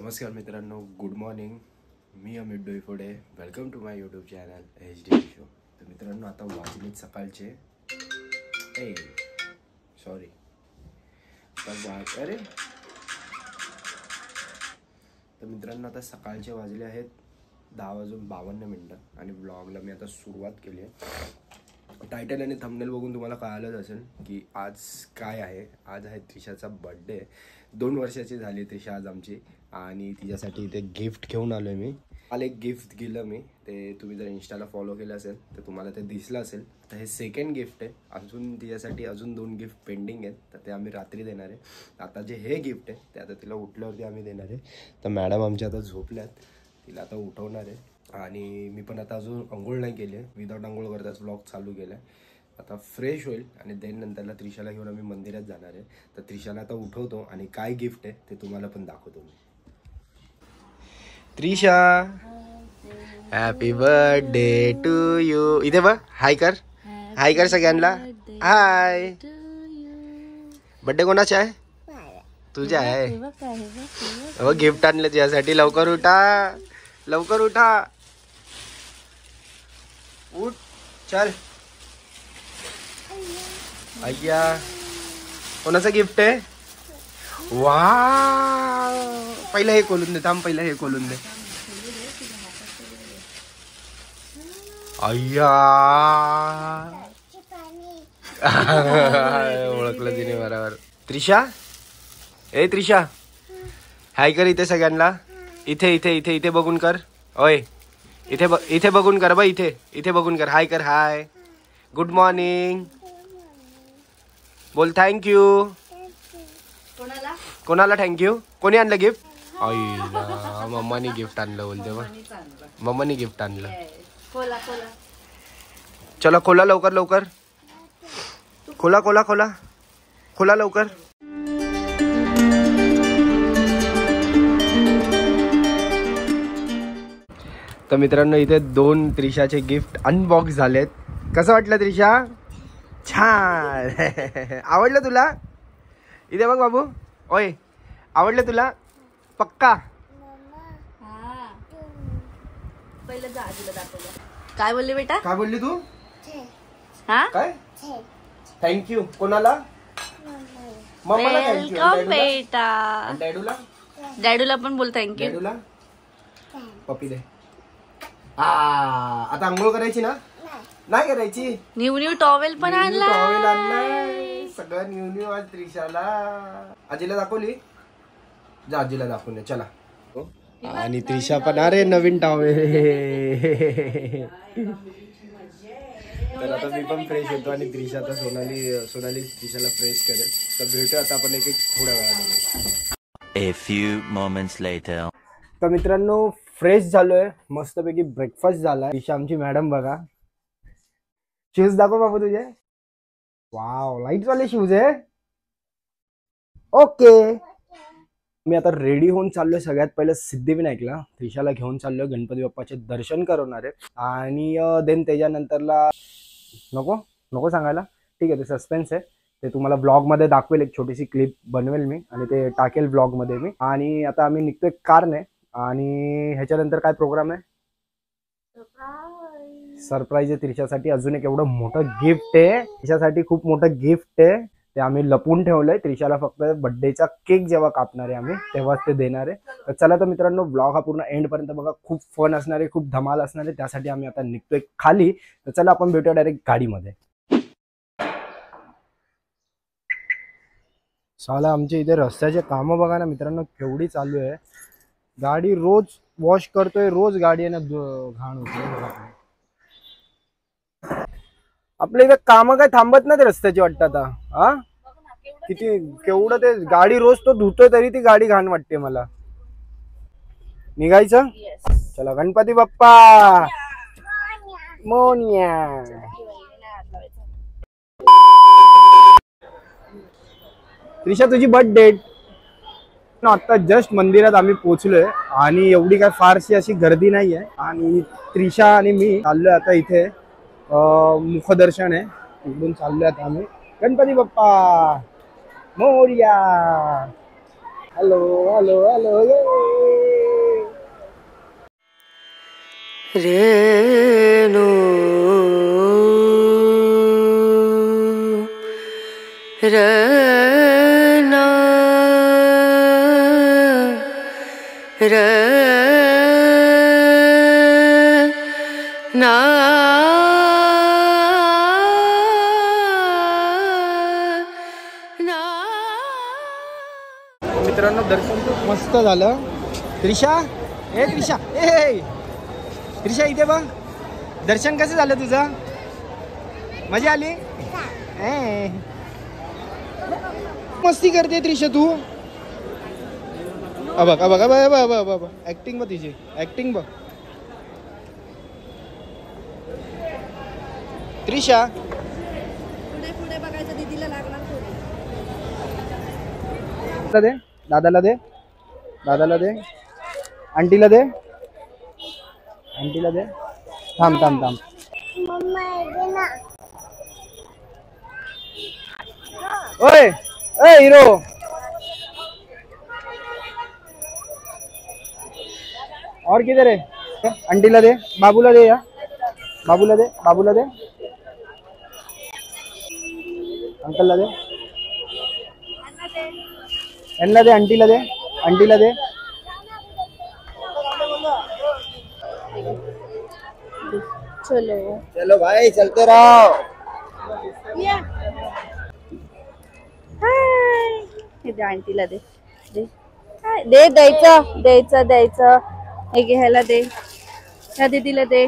नमस्कार मित्रांनो, good morning. मी Amit Doiphode. Welcome to my YouTube channel HD शो. तर मित्रांनो, आता वाजलेत सकाळचे सॉरी अरे तर मित्रांनो, आता सकाळचे वाजले आहेत 10:52 आणि ब्लॉगला मी आता सुरुवात केली आहे. टायटल आणि थंबनेल बघून तुम्हाला कळालंच असेल की आज काय आहे. आज आहे त्रिशाचा बर्थडे. 2 वर्षाची झाली त्रिशा आज आमची, आणि तिच्यासाठी इथे गिफ्ट घेऊन आलो आहे मी. मला एक गिफ्ट दिलं मी, ते तुम्ही जर इंस्टाला फॉलो केलं असेल तर तुम्हाला ते दिसलं असेल. तर हे सेकंड गिफ्ट आहे. अजून तिच्यासाठी अजून 2 गिफ्ट पेंडिंग आहेत, तर ते आम्ही रात्री देणार आहे. आता जे हे गिफ्ट आहे ते आता तिला उठल्यावरती आम्ही देणार आहे. तर मॅडम आमच्या आता झोपल्यात, तिला आता उठवणार आहे. आणि मी पण आता अजून अंघोळ नाही केली आहे. विदाऊट अंघोळ करताच व्लॉग चालू केला आहे. आता फ्रेश होईल आणि देन नंतरला त्रिशाला घेऊन आम्ही मंदिरात जाणार आहे. तर त्रिशाला आता उठवतो आणि काय गिफ्ट आहे ते तुम्हाला पण दाखवतो मी. Trisha, happy birthday to you. इथे बघ, हाय कर, हाय कर सगळ्यांना. हाय. बर्थडे कोणाचा आहे? तुझा आहे. गिफ्ट आणलं तुझ्यासाठी. लवकर उठा, लवकर उठा, उठ, चल. अय्या, कोणाचं गिफ्ट आहे? वाव, पहिलं हे खोलून दे. थांब, पहिलं हे खोलून दे. अय्या, ओळखलं तिने बरोबर. त्रिशा, ए त्रिशा, हाय कर इथे सगळ्यांना. इथे इथे इथे इथे बघून कर. ओय, इथे बघून कर बा. इथे बघून कर. हाय कर. हाय, गुड मॉर्निंग बोल. थँक्यू. कोणाला थँक्यू? कोणी आणलं गिफ्ट? आईला, मम्मानी गिफ्ट आणलं बोलते बा. मम्मानी गिफ्ट आणलं. चला खोला लवकर लवकर. खोला खोला खोला खोला लवकर. तर मित्रांनो, इथे 2 त्रिशाचे गिफ्ट अनबॉक्स झालेत. कसं वाटलं त्रिशा? छान. आवडलं तुला? इथे बघ बाबू. ओय, आवडलं तुला? पक्का? काय बोलली बेटा? काय बोलली तू? हा, काय? थँक्यू. कोणाला? मम्माला थँक्यू. वेलकम बेटा. डॅडूला? डॅडूला पण बोल थँक्यू. डॅडूला पप्पी दे. आता आंघोळ करायची ना? नाही करायची. न्यू टॉवेल पण आणला. टॉवेल आणलाय. सगळं न्यू आज त्रिशाला. आजीला दाखवली? जा आजीला दाखवून. चला. आणि त्रिशा पण, अरे नवीन टॉवेल. तर आता मी पण फ्रेश होतो आणि त्रिशा आता सोनाली त्रिशाला फ्रेश करेल. तर भेटू आता आपण एक थोड्या वेळामध्ये. A few moments later. तर मित्रांनो, फ्रेश झालोय, मस्तपैकी ब्रेकफास्ट झाला. त्रिशा आमची मॅडम बघा. शूज दाखव बाबू तुझे. वाव, लाईट वाले शूज आहे. ओके. मी आता रेडी होऊन चाललोय. सगळ्यात पहिलं सिद्धिविनायकला त्रिशाला घेऊन चाललोय. गणपती बाप्पाचे दर्शन करवणार आहे. आणि देन त्याच्यानंतरला नको सांगायला. ठीक आहे, ते सस्पेन्स आहे. ते तुम्हाला ब्लॉगमध्ये दाखवेल. एक छोटीशी क्लिप बनवेल मी आणि ते टाकेल ब्लॉगमध्ये मी. आणि आता आम्ही निघतोय कारने. आणि ह्याच्यानंतर काय प्रोग्राम आहे? सरप्राईज आहे त्रिशासाठी. अजून एक एवढं मोठं गिफ्ट आहे त्रिशासाठी. खूप मोठं गिफ्ट आहे. ते आम्ही लपून ठेवलंय. त्रिशाला फक्त बर्थडेचा केक जेव्हा कापणार आहे आम्ही, तेव्हाच ते देणार आहे. तर चला, तर मित्रांनो, ब्लॉग हा पूर्ण एंड पर्यंत बघा. खूप फन असणार आहे, खूप धमाल असणार आहे. त्यासाठी आम्ही आता निघतोय खाली. तर चला, आपण भेटूया डायरेक्ट गाडीमध्ये. साला, आमच्या इथे रस्त्याचे कामं बघा ना मित्रांनो, केवढी चालू आहे. गाडी रोज वॉश करतोय, रोज गाडी आहे ना घाण होते. आपल्या इथे कामं काय थांबत नाही रस्त्याची वाटतं आता. हा, केवढं ते गाडी रोज तो धुतोय तरी ती गाडी घाण वाटते मला. निघायचं? चला, गणपती बाप्पा मोनिया. त्रिशा, तुझी बर्थडे. आता जस्ट मंदिरात आम्ही पोहोचलोय आणि एवढी काय फारशी अशी गर्दी नाहीये. आणि त्रिशा आणि मी चाललोय आता. इथे मुखदर्शन आहे, इकडून चाललोय आता आम्ही. Ganpati Bappa Morya. Hello hello hello रेणू रना रना मित्रांनो दर्शन खूप मस्त झालं. त्रिशा ए त्रिशा ए त्रिशा इथे बघ. दर्शन कसं झालं तुझं? मजा आली? मस्ती करते त्रिशा तू. बघ बघ बघ ऍक्टिंग बघ तिची ऍक्टिंग बघ. त्रिशा पुढे बघायचं दीदीला लागणार दे दादाला दे दादाला दे आंटीला दे आंटीला दे. थांब थांब थांब. ओए ए हिरो और किधर है? आंटीला दे बाबूला दे या बाबूला दे बाबूला दे अंकलला दे यांना दे आंटीला दे आंटीला दे. चलो चलो भाई चलते रहो. आंटीला दे दे दे द्यायचं द्यायचं द्यायचं. हे घे ह्याला दे ह्या दीदीला दे.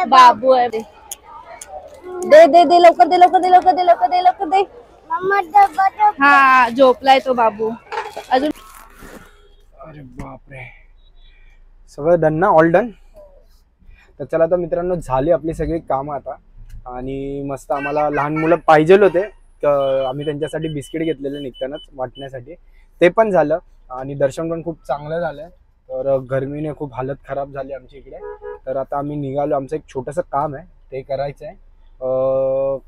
बाबू आहे दे दे दे दे लवकर दे लवकर दे लवकर दे लवकर दे लवकर दे. हा झोपलाय तो बाबू अजून. अरे बापरे सगळं डन ना ऑल डन. तर चला आता मित्रांनो झाली आपली सगळी कामं आता. आणि मस्त आम्हाला लहान मुलं पाहिजे होते तर आम्ही त्यांच्यासाठी बिस्किट घेतलेले निघतानाच वाटण्यासाठी. ते पण झालं आणि दर्शन पण खूप चांगलं झालं. तर गरमीने खूप हालत खराब झाली आमची इकडे. तर आता आम्ही निघालो. आमचं एक छोटंसं काम आहे ते करायचं आहे.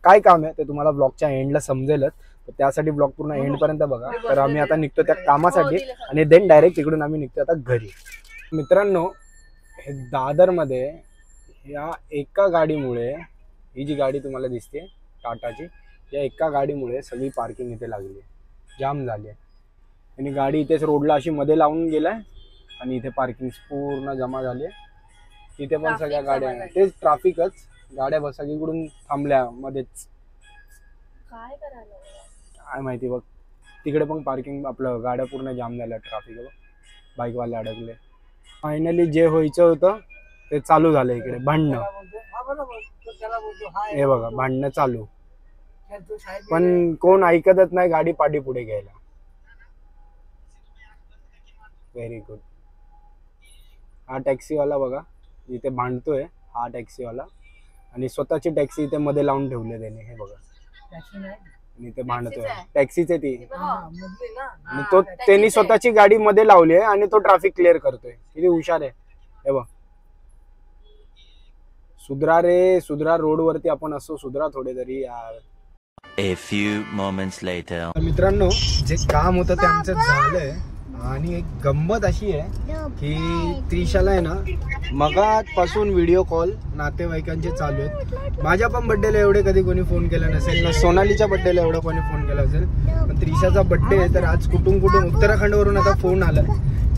काय काम आहे ते तुम्हाला ब्लॉगच्या एंडला समजेलच. तर त्यासाठी ब्लॉग पूर्ण एंडपर्यंत बघा. तर आम्ही आता निघतो त्या कामासाठी आणि देन डायरेक्ट तिकडून आम्ही निघतो आता घरी. मित्रांनो हे दादरमध्ये या एका गाडीमुळे ही जी गाडी तुम्हाला दिसते टाटाची या एका गाडीमुळे सगळी पार्किंग इथे लागली आहे जाम झाली आहे. आणि गाडी इथेच रोडला अशी मध्ये लावून गेलाय आणि इथे पार्किंग पूर्ण जमा झाली आहे. इथे पण सगळ्या गाड्या तेच ट्रॅफिकच गाड्या बस सगळीकडून थांबल्या मध्येच. काय माहिती बघ तिकडे पण पार्किंग आपलं गाड्या पूर्ण जाम झाल्या ट्रॅफिक बघ बाईकवाले अडकले. फायनली जे व्हायचं होतं ते चालू झालं इकडे भांडणं. हे बघा भांडणं चालू पण कोण ऐकतच नाही गाडी पाठी पुढे घ्यायला. Very good. हा टॅक्सीवाला बघा इथे भांडतोय हा टॅक्सीवाला आणि स्वतःची टॅक्सी इथे मध्ये लावून ठेवले त्याने. हे बघा आणि ते भांडतोय टॅक्सीच आहे ती आणि तो त्यांनी स्वतःची गाडी मध्ये लावली आहे आणि तो ट्रॅफिक क्लिअर करतोय. किती हुशार आहे. हे बघ सुधरा रे सुधरा. रोड वरती आपण असो सुधरा थोडे तरी यार. A few moments later. मित्रांनो जे काम होतं ते आमचं झालंय आणि एक गंमत अशी आहे की त्रिशाला आहे ना मगापासून व्हिडिओ कॉल नातेवाईकांचे चालू आहेत. माझ्या पण बड्डेला एवढे कधी कोणी फोन केला नसेल ना सोनालीच्या बड्डेला एवढं कोणी फोन केला असेल. पण त्रिशाचा बड्डे आहे तर आज कुठून उत्तराखंडवरून आता फोन आला.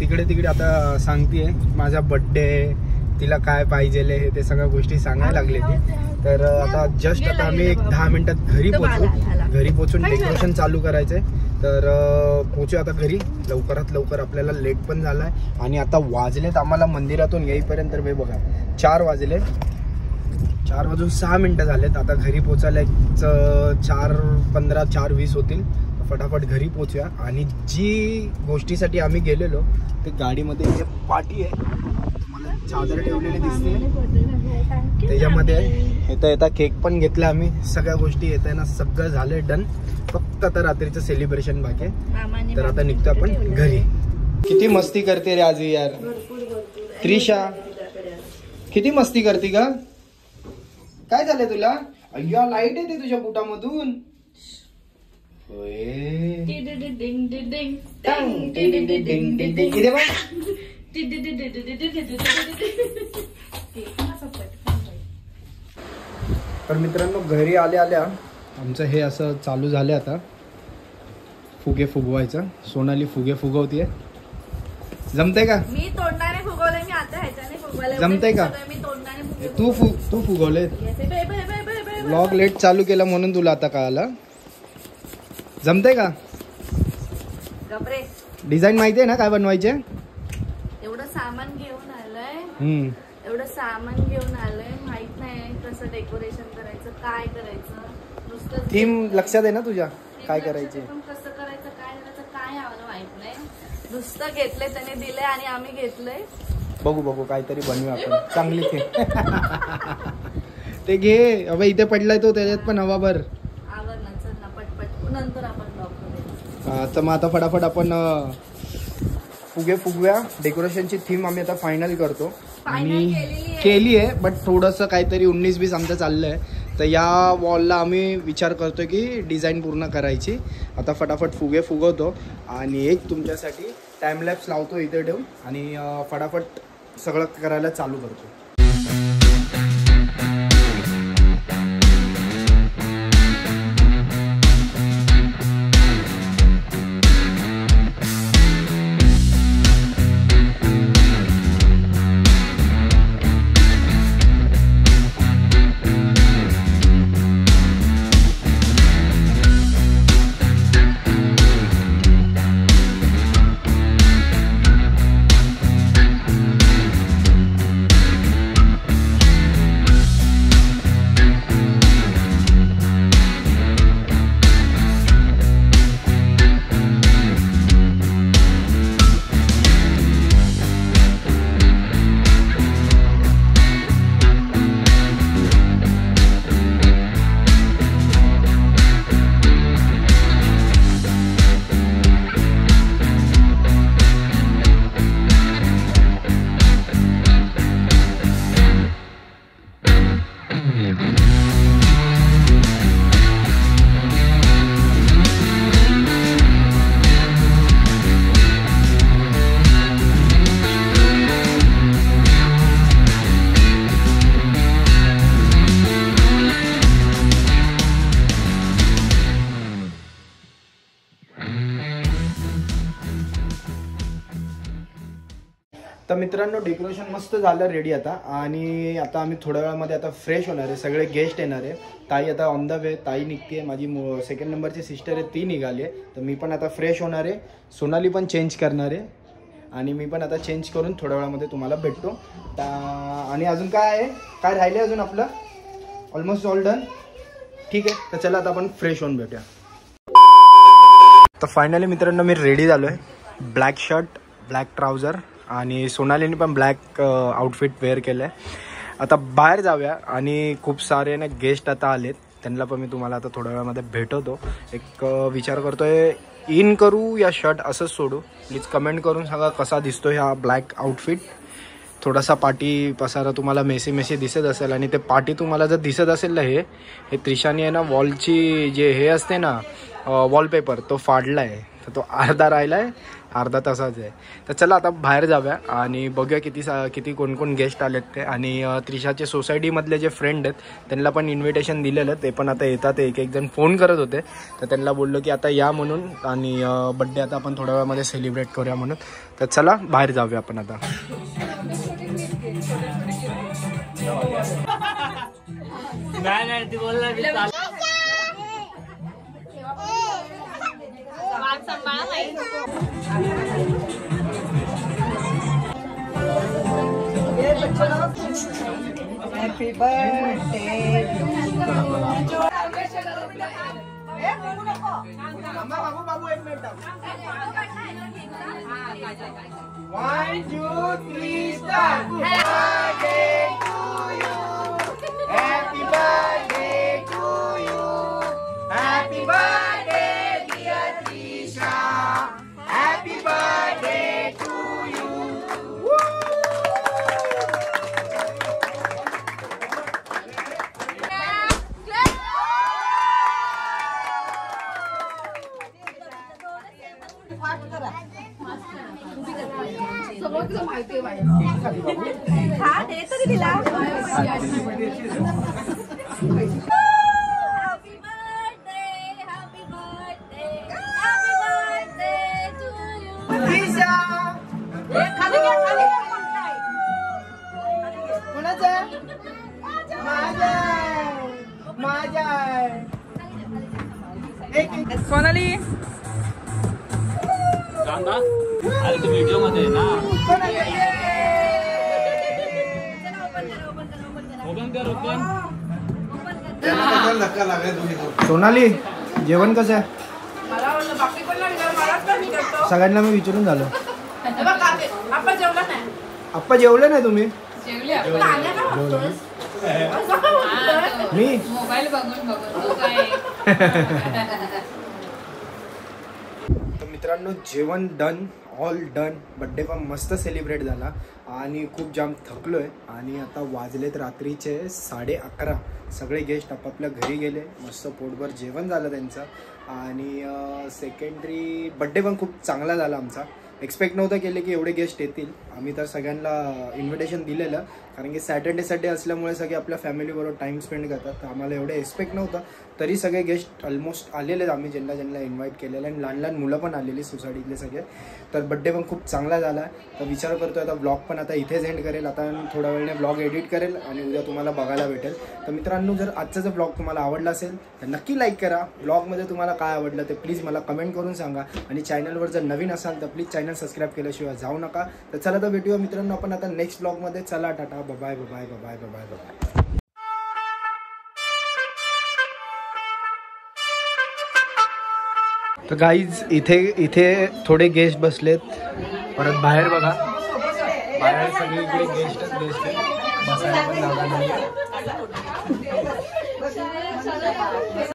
तिकडे आता सांगतेय माझा बड्डे तिला काय पाहिजे हे ते सगळ्या गोष्टी सांगायला लागले ती. तर आता जस्ट आता आम्ही एक 10 मिनिटात घरी पोहोचू. घरी पोहोचून डेकोरेशन चालू करायचंय. तर पोहोचू आता घरी लवकरात लवकर. आपल्याला लेट पण झालाय आणि आता वाजलेत आम्हाला मंदिरातून येईपर्यंत वे बघा 4 वाजले. 4 वाजून 6 मिनिटं झालेत. आता घरी पोचायला 4:15 4:20 होतील. फटाफट घरी पोचूया. आणि जी गोष्टीसाठी आम्ही गेलेलो ते गाडीमध्ये पाटी आहे तुम्हाला चादर ठेवलेली दिसते त्याच्यामध्ये. येता केक पण घेतला आम्ही. सगळ्या गोष्टी येत आहे ना सगळं झालंय डन. फक्त आता रात्रीचं सेलिब्रेशन बाकी आहे. तर आता निघतो आपण घरी. किती मस्ती करते रे आज यार त्रिशा. किती मस्ती करते का? काय झालंय तुला? अय्या लाईट येते तुझ्या बुटामधून. तर मित्रांनो घरी आल्या आल्या आमचं हे असं चालू झालं आता फुगे फुगवायचं. सोनाली फुगे फुगवतीये. जमतंय का? मी तोंडाने फुगवलंय. मी आता ह्याच्याने फुगवलंय. जमतंय का? मी तोंडाने तू फुगवले. व्लॉग लेट चालू केला म्हणून तुला आता कळालं. जमतंय का? गपरे. डिझाईन माहिती आहे ना काय बनवायचे? एवढं सामान घेऊन आलंय. माहित नाही कसं डेकोरेशन करायचं, काय करायचं. नुसतं थीम लक्षात आहे ना तुझ्या काय करायचे? कसं करायचं, काय करायचं, काय आम्हाला माहित नाही. नुसतं घेतलंय त्याने दिलंय आणि आम्ही घेतलंय. बघू काहीतरी बनवू आपण चांगली थीम. ते घे. अबे इथे पडलाय तो, त्याच्यात पण हवा भर. पटपट नंतर आपण ब्लॉग करूया. तर मग आता फटाफट आपण फुगे फुगव्या. डेकोरेशनची थीम आम्ही आता फायनल करतो. आणि केली आहे बट थोडंसं काहीतरी 19-20 आमचं चाललंय. तर या वॉलला आम्ही विचार करतोय की डिझाईन पूर्ण करायची. आता फटाफट फुगे फुगवतो आणि एक तुमच्यासाठी टाइमलॅप्स लावतो इथे ठेवून आणि फटाफट सगळं करायला चालू करतो. तर मित्रांनो डेकोरेशन मस्त झालं रेडी आता. आणि आता आम्ही थोड्या वेळामध्ये आता फ्रेश होणार आहे. सगळे गेस्ट येणार आहे. ताई आता ऑन द वे. ताई निघते. माझी सेकंड नंबरची सिस्टर आहे ती निघाली आहे. तर मी पण आता फ्रेश होणार आहे. सोनाली पण चेंज करणार आहे आणि मी पण आता चेंज करून थोड्या वेळामध्ये तुम्हाला भेटतो. आणि अजून काय आहे, काय राहिले अजून आपलं? Almost all done. ठीक आहे. तर चला आता आपण फ्रेश होऊन भेटूया. तर फायनली मित्रांनो मी रेडी झालो आहे. ब्लॅक शर्ट, ब्लॅक ट्राउझर आणि सोनालीने पण ब्लॅक आउटफिट वेअर केलं आहे. आता बाहेर जाऊया आणि खूप सारे ना गेस्ट आता आलेत. त्यांना पण मी तुम्हाला आता थोड्या वेळामध्ये भेटवतो. एक विचार करतो आहे इन करू या शर्ट असंच सोडू. प्लीज कमेंट करून सांगा कसा दिसतो ह्या ब्लॅक आउटफिट. थोडासा पाठी पसारा तुम्हाला मेसी दिसत असेल आणि ते पाठी तुम्हाला जर दिसत असेल ना हे त्रिशाने आहे ना वॉलची जे हे असते ना वॉलपेपर तो फाडला आहे. तर तो अर्धा राहिला आहे, अर्धा तसाच आहे. तर चला आता बाहेर जाऊया आणि बघूया किती कोण गेस्ट आलेत ते. आणि त्रिशाचे सोसायटीमधले जे फ्रेंड आहेत त्यांना पण इन्व्हिटेशन दिलेलं. ते पण आता येतात. एक जण फोन करत होते तर त्यांना बोललो की आता या म्हणून आणि बड्डे आता आपण थोड्या वेळामध्ये सेलिब्रेट करूया म्हणून. तर चला बाहेर जाऊया आपण आता. नाही ती बोलला Happy birthday Babu 1 minute. 1, 2, 3 start. Happy birthday to you. Happy birthday dear Trisha. Happy birthday to you. कोणाली अरे तू व्हिडिओ मध्ये आहे ना. ओपन कर ओपन. सोनाली जेवण कसं आहे? सगळ्यांना मी विचारून झालं. आप्पा जेवले नाही तुम्ही? मी मोबाईल बघून तर मित्रांनो जेवण डन, ऑल डन. बड्डे पण मस्त सेलिब्रेट झाला आणि खूप जाम थकलो आहे. आणि आता वाजलेत रात्रीचे 11:30. सगळे गेस्ट आपापल्या घरी गेले. मस्त पोटभर जेवण झालं त्यांचं. आणि सेकंडरी बड्डे पण खूप चांगला झाला आमचा. एक्सपेक्ट नव्हतं केले की एवढे गेस्ट येतील. आम्ही तर सगळ्यांना इन्व्हिटेशन दिलेलं, कारण की सॅटर्डे संडे असल्यामुळे सगळे आपल्या फॅमिलीबरोबर टाईम स्पेंड करतात. तर आम्हाला एवढे एक्सपेक्ट नव्हतं, तरी सगळे गेस्ट ऑलमोस्ट आलेले आहेत. आम्ही ज्यांना इन्व्हाइट केलेलं आणि लहान लहान मुलं पण आलेली सोसायटीतले सगळे. तर बड्डे पण खूप चांगला झाला. तर विचार करतो आता ब्लॉग पण आता इथेच एंड करेल. आता थोड्या वेळाने ब्लॉग एडिट करेल आणि उद्या तुम्हाला बघायला भेटेल. तर मित्रांनो जर आजचा जर ब्लॉग तुम्हाला आवडला असेल तर नक्की लाईक करा. ब्लॉगमध्ये तुम्हाला काय आवडलं ते प्लीज मला कमेंट करून सांगा. आणि चॅनलवर जर नवीन असाल तर प्लीज चॅनल सबस्क्राईब केल्याशिवाय जाऊ नका. तर चला तर भेटूया मित्रांनो आपण आता नेक्स्ट ब्लॉगमध्ये. चला टाटा, bye bye bye bye bye bye. तर गाईज इथे थोडे गेस्ट बसलेत. परत बाहेर बघा, बाहेर सगळीकडे गेस्टच गेस्ट आहेत. बसायला पण जागा नाही.